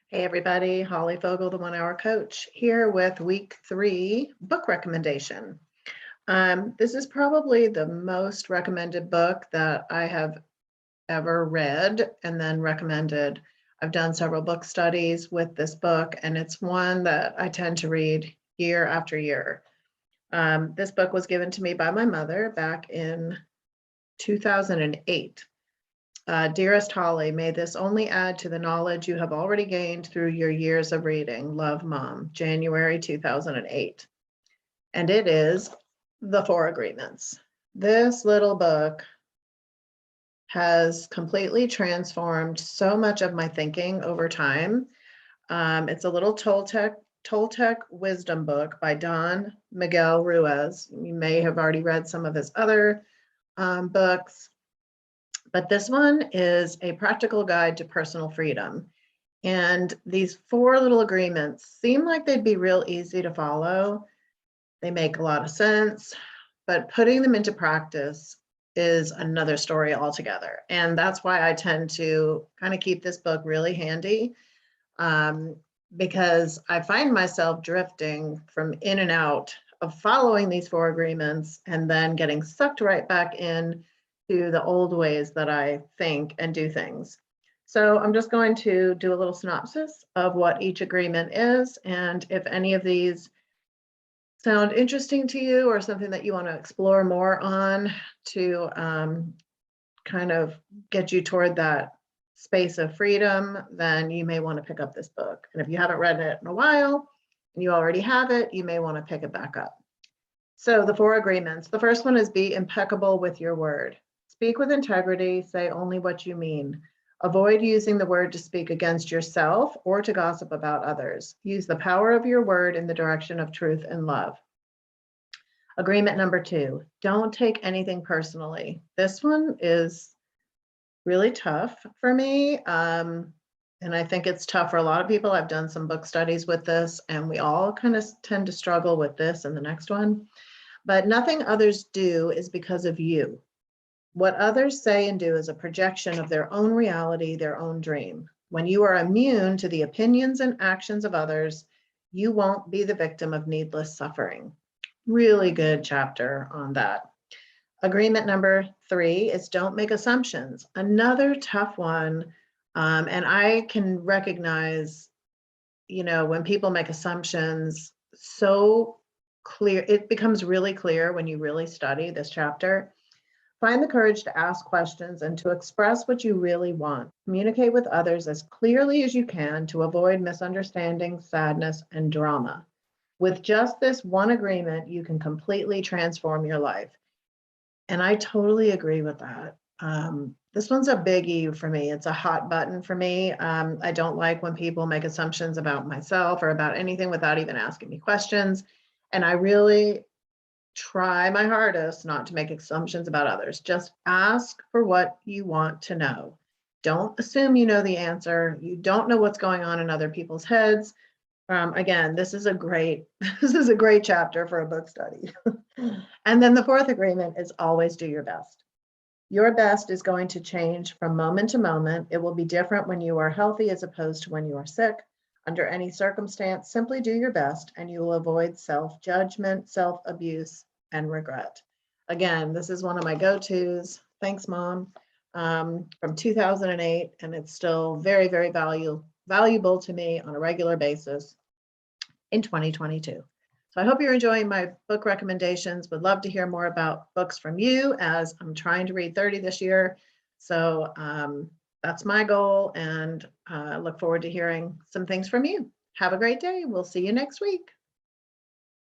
Hey everybody, Holly Fogel, the 1 Hour Coach, here with week 3 book recommendation. This is probably the most recommended book that I have ever read and then recommended. I've done several book studies with this book, and it's one that I tend to read year after year. This book was given to me by my mother back in 2008. Dearest Holly, may this only add to the knowledge you have already gained through your years of reading. Love, Mom, January 2008. And it is The Four Agreements. This little book has completely transformed so much of my thinking over time. It's a little Toltec wisdom book by Don Miguel Ruiz. You may have already read some of his other books. But this one is a practical guide to personal freedom. And these 4 little agreements seem like they'd be real easy to follow. They make a lot of sense, but putting them into practice is another story altogether. And that's why I tend to kind of keep this book really handy, because I find myself drifting from in and out of following these 4 agreements and then getting sucked right back in to the old ways that I think and do things. So I'm just going to do a little synopsis of what each agreement is, and if any of these sound interesting to you or something that you want to explore more on to kind of get you toward that space of freedom, then you may want to pick up this book. And if you haven't read it in a while and you already have it, you may want to pick it back up. So the 4 agreements. The first one is be impeccable with your word. Speak with integrity, say only what you mean. Avoid using the word to speak against yourself or to gossip about others. Use the power of your word in the direction of truth and love. Agreement number 2, don't take anything personally. This one is really tough for me. And I think it's tough for a lot of people. I've done some book studies with this, and we all kind of tend to struggle with this and the next one. But nothing others do is because of you. What others say and do is a projection of their own reality, their own dream. When you are immune to the opinions and actions of others, you won't be the victim of needless suffering. Really good chapter on that. Agreement number 3 is don't make assumptions. Another tough one. And I can recognize, when people make assumptions so clear, it becomes really clear when you really study this chapter. Find the courage to ask questions and to express what you really want. Communicate with others as clearly as you can to avoid misunderstanding, sadness, and drama. With just this one agreement, you can completely transform your life. And I totally agree with that. This one's a biggie for me. It's a hot button for me. I don't like when people make assumptions about myself or about anything without even asking me questions. And I really try my hardest not to make assumptions about others. Just ask for what you want to know. Don't assume you know the answer. You don't know what's going on in other people's heads. Again, this is a great chapter for a book study. And then the 4th agreement is always do your best. Your best is going to change from moment to moment. It will be different when you are healthy as opposed to when you are sick. Under any circumstance, simply do your best and you will avoid self-judgment, self-abuse, and regret. Again, this is one of my go-tos. Thanks, Mom, from 2008, and it's still very, very valuable to me on a regular basis in 2022. So I hope you're enjoying my book recommendations. Would love to hear more about books from you, as I'm trying to read 30 this year. So that's my goal, and I look forward to hearing some things from you. Have a great day. We'll see you next week.